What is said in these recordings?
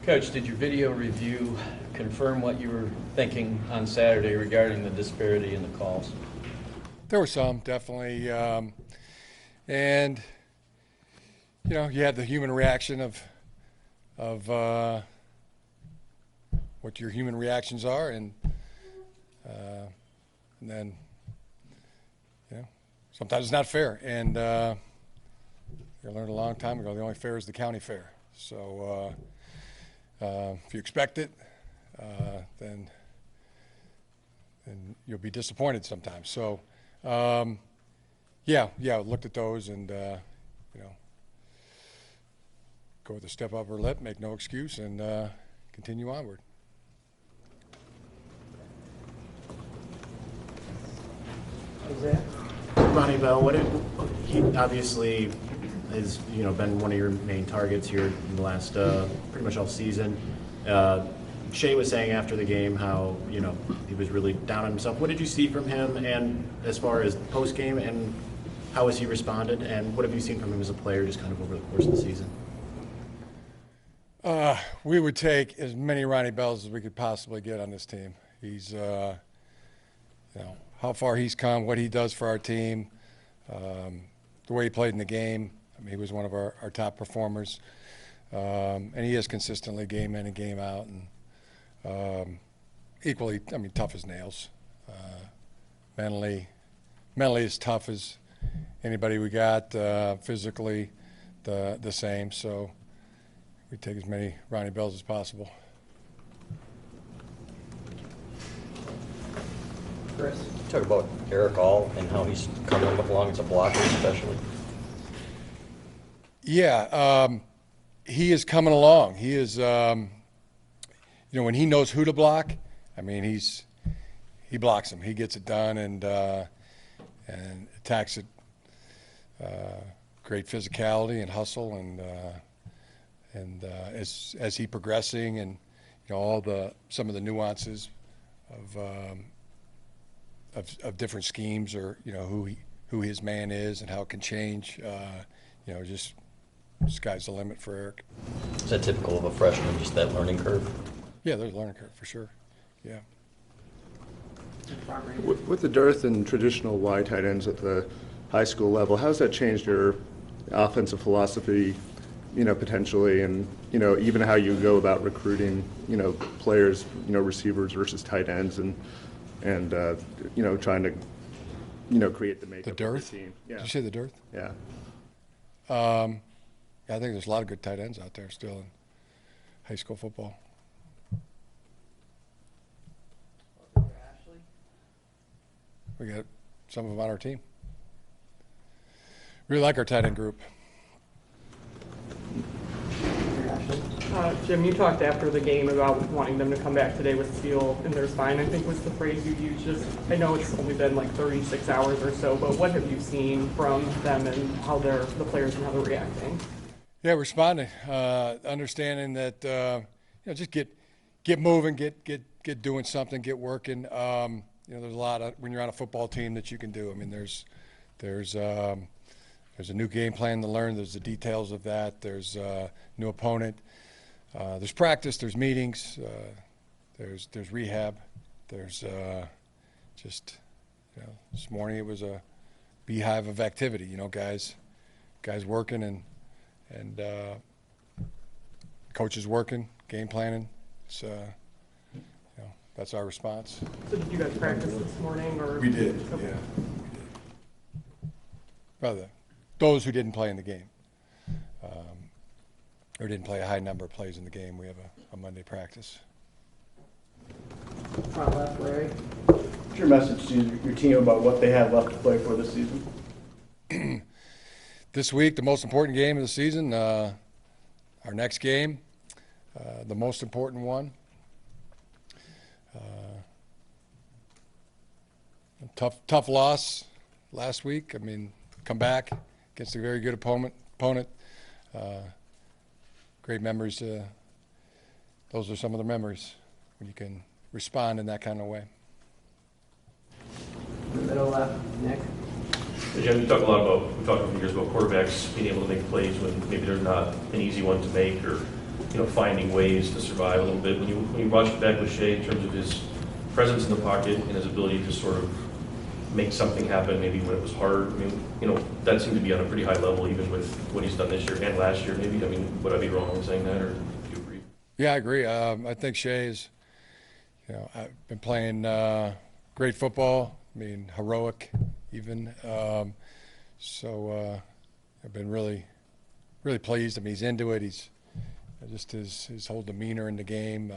Coach, did your video review confirm what you were thinking on Saturday regarding the disparity in the calls? There were some, definitely. And, you know, you had the human reaction of what your human reactions are, and then, you know, sometimes it's not fair. And I learned a long time ago, the only fair is the county fair. So if you expect it, then you'll be disappointed sometimes. So, yeah, looked at those and, you know, go with a step up her lip, make no excuse, and continue onward. Ronnie Bell, he obviously has been one of your main targets here in the last pretty much all season. Shea was saying after the game how he was really down on himself. What did you see from him, and as far as post game, and how has he responded, and what have you seen from him as a player just kind of over the course of the season? We would take as many Ronnie Bells as we could possibly get on this team. He's how far he's come, what he does for our team, the way he played in the game. I mean, he was one of our top performers, and he is consistently game in and game out, and equally, I mean, tough as nails. Mentally as tough as anybody we got. Physically, the same. So we take as many Ronnie Bells as possible. Chris. Talk about Eric All and how he's coming along as a blocker, especially. Yeah, he is coming along. He is, when he knows who to block, I mean, he blocks him. He gets it done and attacks it. Great physicality and hustle, and as he progressing, and some of the nuances of different schemes, or who his man is and how it can change. Just sky's the limit for Eric. Is that typical of a freshman, just that learning curve? Yeah, there's a learning curve for sure. Yeah. With the dearth in traditional wide tight ends at the high school level, how has that changed your offensive philosophy, potentially, and even how you go about recruiting, players, receivers versus tight ends, and trying to, create the makeup the dearth? of the team. Yeah. Did you say the dearth? Yeah. I think there's a lot of good tight ends out there still in high school football. We got some of them on our team. Really like our tight end group. Jim, you talked after the game about wanting them to come back today with steel in their spine, I think was the phrase you used. I know it's only been like 36 hours or so, but what have you seen from them and how the players and how they're reacting? Yeah, responding, understanding that just get moving, get doing something, get working. There's a lot of, when you're on a football team, that you can do. I mean, there's a new game plan to learn. There's the details of that. There's a new opponent. There's practice. There's meetings. There's rehab. There's this morning it was a beehive of activity. Guys working and coaches working, game planning. It's that's our response. So did you guys practice this morning, or? We did. Okay. Yeah. Rather, those who didn't play in the game, or didn't play a high number of plays in the game, we have a Monday practice. Front left, Larry. What's your message to your team about what they have left to play for this season? This week, the most important game of the season, our next game, the most important one. Tough loss last week. I mean, come back against a very good opponent. Great memories. Those are some of the memories when you can respond in that kind of way. Middle left, Nick. Jim, you talk a few years about quarterbacks being able to make plays when maybe there's not an easy one to make, or finding ways to survive a little bit. When you watch it back with Shea in terms of his presence in the pocket and his ability to sort of make something happen, maybe when it was hard. I mean, that seemed to be on a pretty high level, even with what he's done this year and last year, maybe. I mean, would I be wrong in saying that, or do you agree? Yeah, I agree. I think Shea is, I've been playing great football. I mean, heroic even. So I've been really pleased. I mean, he's into it. He's just his whole demeanor in the game.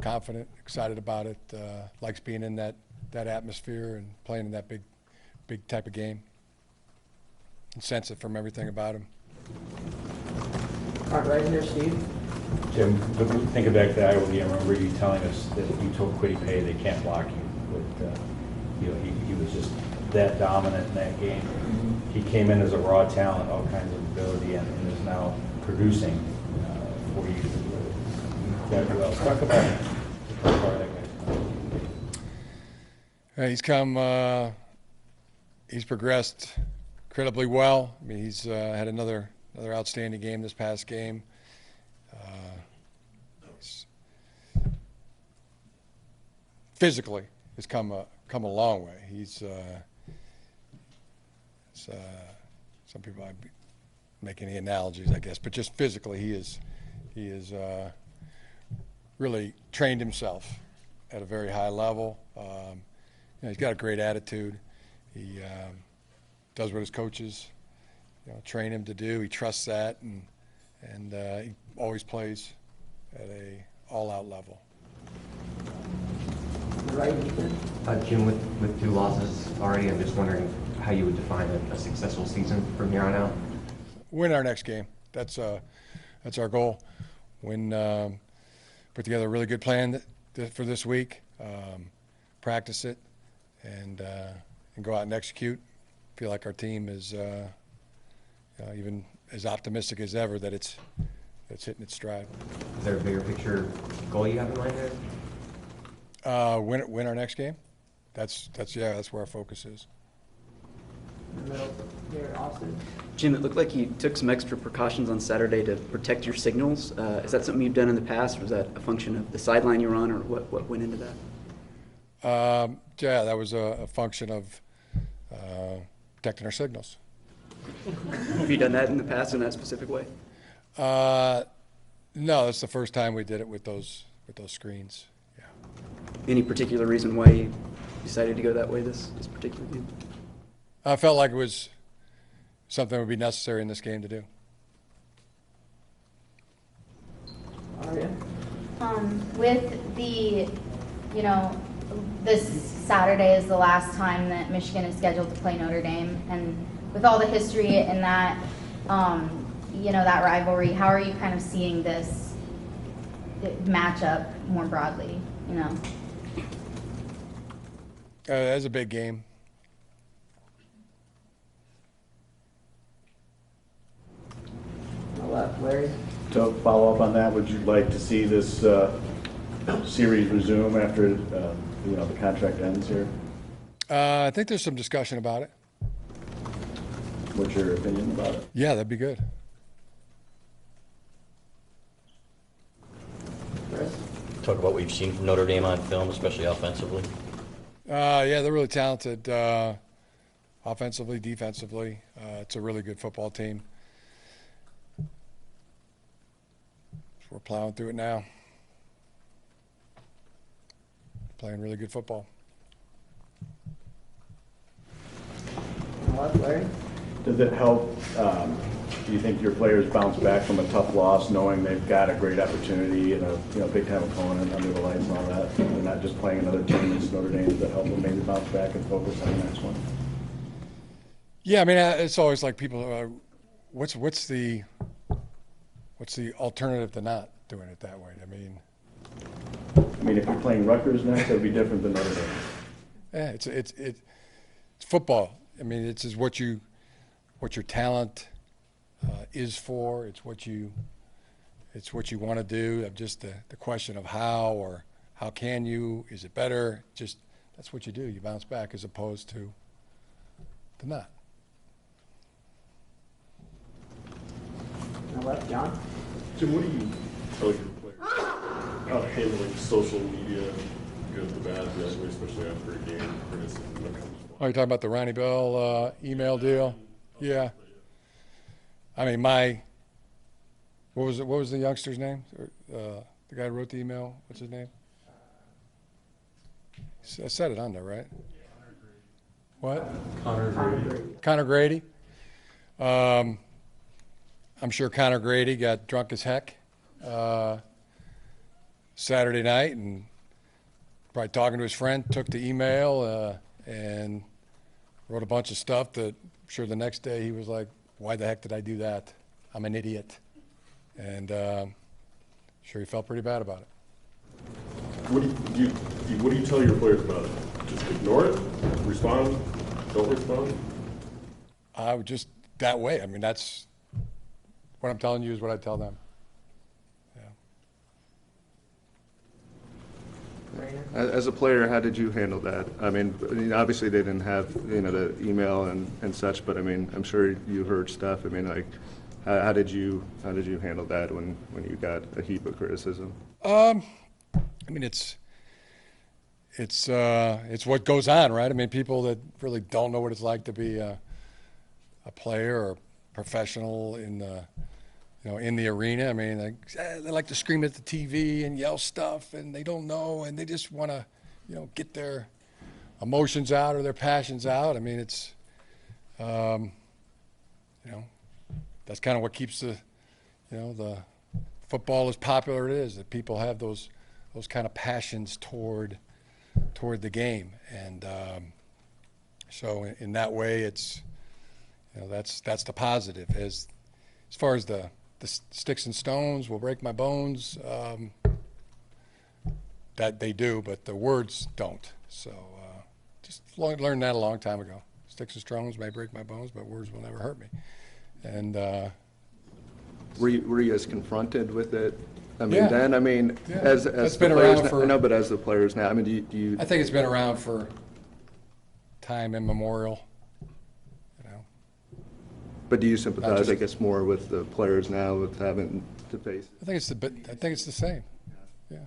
Confident, excited about it. Likes being in that atmosphere and playing in that big type of game. And sense it from everything about him. All right, right here, Steve. Jim, thinking back to the Iowa game, I remember you telling us that you told Quiddy Pay they can't block you. But he was just that dominant in that game. He came in as a raw talent, all kinds of ability, and is now producing for you that well. Talk about how far that guy's come. He's progressed incredibly well. I mean, he's had another outstanding game this past game. Physically, has come a long way. He's some people might make any analogies, I guess, but just physically, he is really trained himself at a very high level. He's got a great attitude. He does what his coaches train him to do. He trusts that, and he always plays at a all-out level. Right. Jim, with 2 losses already, I'm just wondering how you would define a successful season from here on out. Win our next game. That's our goal. Put together a really good plan for this week. Practice it, and go out and execute. Feel like our team is even as optimistic as ever that it's hitting its stride. Is there a bigger picture goal you have in mind there? Win our next game. That's where our focus is. In the middle here, Austin. Jim, it looked like you took some extra precautions on Saturday to protect your signals. Is that something you've done in the past, or was that a function of the sideline you're on, or what went into that? Yeah, that was a function of protecting our signals. Have you done that in the past in that specific way? No, that's the first time we did it with those screens. Yeah. Any particular reason why you decided to go that way this particular game? I felt like it was something that would be necessary in this game to do. With the, this Saturday is the last time that Michigan is scheduled to play Notre Dame, and with all the history in that, that rivalry, how are you kind of seeing this matchup more broadly? It's a big game. Larry. To follow up on that, would you like to see this series resume after the contract ends here? I think there's some discussion about it. What's your opinion about it? Yeah, that'd be good. Chris. Talk about what you've seen from Notre Dame on film, especially offensively. Yeah, they're really talented offensively, defensively. It's a really good football team. We're plowing through it now. Playing really good football. Larry. Does it help, do you think your players bounce back from a tough loss knowing they've got a great opportunity and a big-time opponent under the lights and all that? They're not just playing another team as Notre Dame. Does that help them maybe bounce back and focus on the next one? Yeah, I mean, it's always like people, what's the alternative to not doing it that way? I mean, if you're playing Rutgers next, it would be different than Notre Dame. Yeah, it's football. I mean, it's just what your talent is for. It's what you want to do. Just the question of how or how can you? Is it better? Just that's what you do. You bounce back as opposed to not. the left, John. Jim, what do you tell your players about handling social media, good, the bad, the ugly, especially after a game, criticism that comes? Oh, you're talking about the Ronnie Bell email deal? Yeah. I mean, what was the youngster's name? The guy who wrote the email, what's his name? I said it on there, right? What? Connor Grady. I'm sure Connor Grady got drunk as heck Saturday night and probably talking to his friend, took the email and wrote a bunch of stuff that I'm sure the next day he was like, why the heck did I do that? I'm an idiot. And sure he felt pretty bad about it. What do you tell your players about it? Just ignore it? Respond? Don't respond? I would just that way. I mean, that's what I'm telling you is what I tell them. Yeah. As a player, how did you handle that? I mean, obviously they didn't have, the email and such, but I mean, I'm sure you heard stuff. I mean, like, how did you handle that when you got a heap of criticism? I mean, it's what goes on, right? I mean, people that really don't know what it's like to be a player or professional in the arena. I mean, they like to scream at the TV and yell stuff, and they don't know, and they just want to, get their emotions out or their passions out. I mean, it's, that's kind of what keeps the football as popular it is, that people have those kind of passions toward the game. And so in that way, it's, that's the positive. As far as the sticks and stones will break my bones, that they do, but the words don't. So just learned that a long time ago. Sticks and stones may break my bones, but words will never hurt me. And were you guys confronted with it? I mean, yeah. then, I mean, yeah. as That's the been players, around for, no, but as the players now, I mean, do you? I think it's been around for time immemorial. But do you sympathize, I guess, more with the players now with having to face it? I think it's the same. Yeah.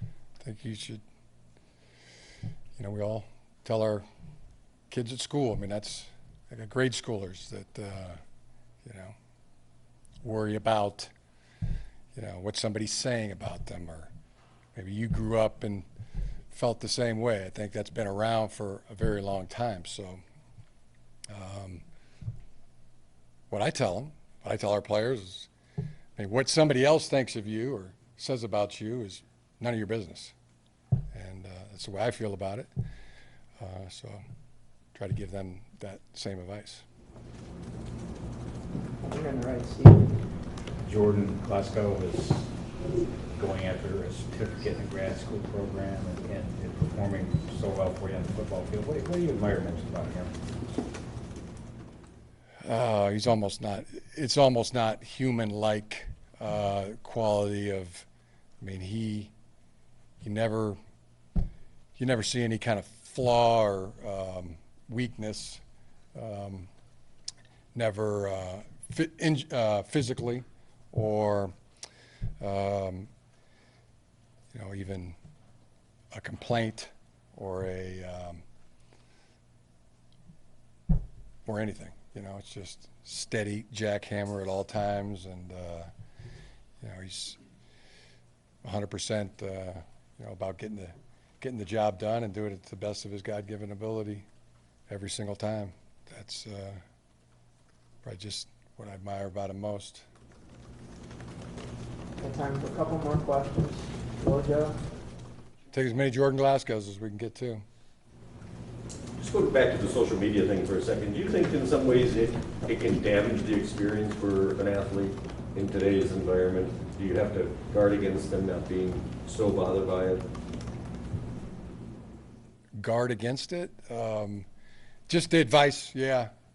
I think you should. We all tell our kids at school. I mean, I got grade schoolers that worry about what somebody's saying about them, or maybe you grew up and felt the same way. I think that's been around for a very long time. So. What I tell our players is, what somebody else thinks of you or says about you is none of your business. And that's the way I feel about it. So try to give them that same advice. You're on the right, Steve. Jordan Glasgow is going after a certificate in a grad school program and performing so well for you on the football field. What do you admire most about him? It's almost not human-like quality of, you never see any kind of flaw or weakness, never physically or, even a complaint or or anything. It's just steady jackhammer at all times, and he's 100% about getting the job done and doing it to the best of his God-given ability every single time. That's probably just what I admire about him most. Got time for a couple more questions. Go, Joe. Take as many Jordan Glasgows as we can get to. Just go back to the social media thing for a second. Do you think in some ways it can damage the experience for an athlete in today's environment? Do you have to guard against them not being so bothered by it? Guard against it? Just the advice, you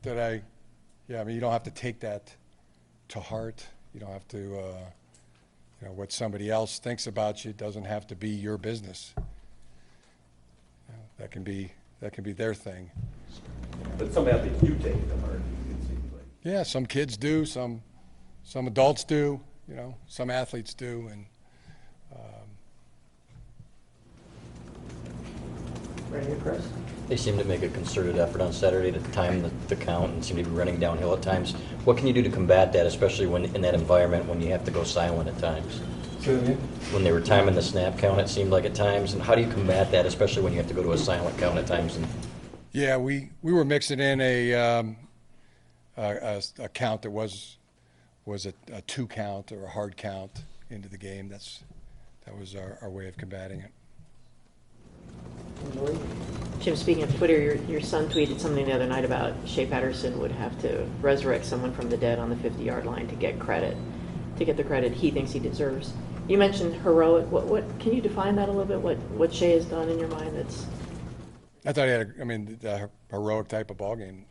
don't have to take that to heart. You don't have to, what somebody else thinks about you doesn't have to be your business. That can be their thing. But some athletes do take it to heart, it seems like. Yeah, some kids do, some some adults do, you know, some athletes do, and Ready, Chris? They seem to make a concerted effort on Saturday to time the count and seem to be running downhill at times. What can you do to combat that, especially when in that environment when you have to go silent at times? When they were timing the snap count, it seemed like at times. And how do you combat that, especially when you have to go to a silent count at times? And yeah, we were mixing in a count that was a 2 count or a hard count into the game. That was our way of combating it. Jim, speaking of Twitter, your son tweeted something the other night about Shea Patterson would have to resurrect someone from the dead on the 50-yard line to get the credit he thinks he deserves. You mentioned heroic. What can you define that a little bit? What Shea has done in your mind that's? I thought he had a heroic type of ball game.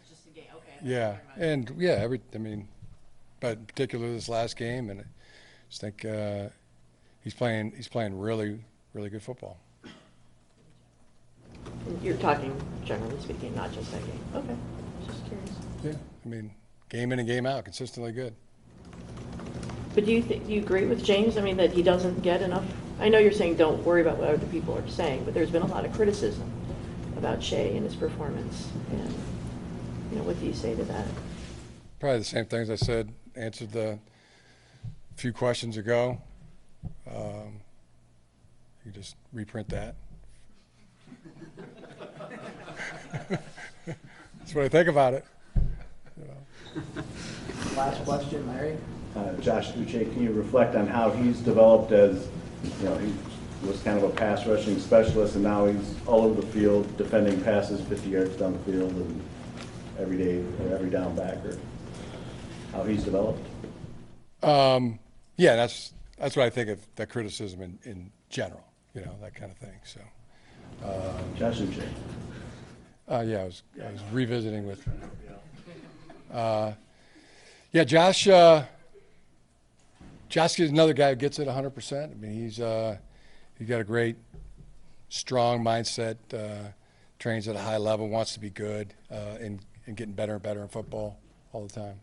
Just a game, okay. Yeah, and yeah, but particularly this last game, and I just think he's playing really, really good football. You're talking generally speaking, not just that game. Okay, just curious. Yeah, game in and game out, consistently good. But do you agree with James? That he doesn't get enough. I know you're saying don't worry about what other people are saying, but there's been a lot of criticism about Shea and his performance. And what do you say to that? Probably the same things I said. Answered the few questions ago. You just reprint that. That's what I think about it. Last question, Larry. Josh Uche, can you reflect on how he's developed as, he was kind of a pass rushing specialist, and now he's all over the field defending passes 50 yards down the field and every day, or every down back, or how he's developed? Yeah, that's what I think of that criticism in general, that kind of thing. So, Josh Uche. Yeah, I was revisiting with. Yeah, Josh is another guy who gets it 100%. He's got a great, strong mindset. Trains at a high level, wants to be good, and getting better and better in football all the time.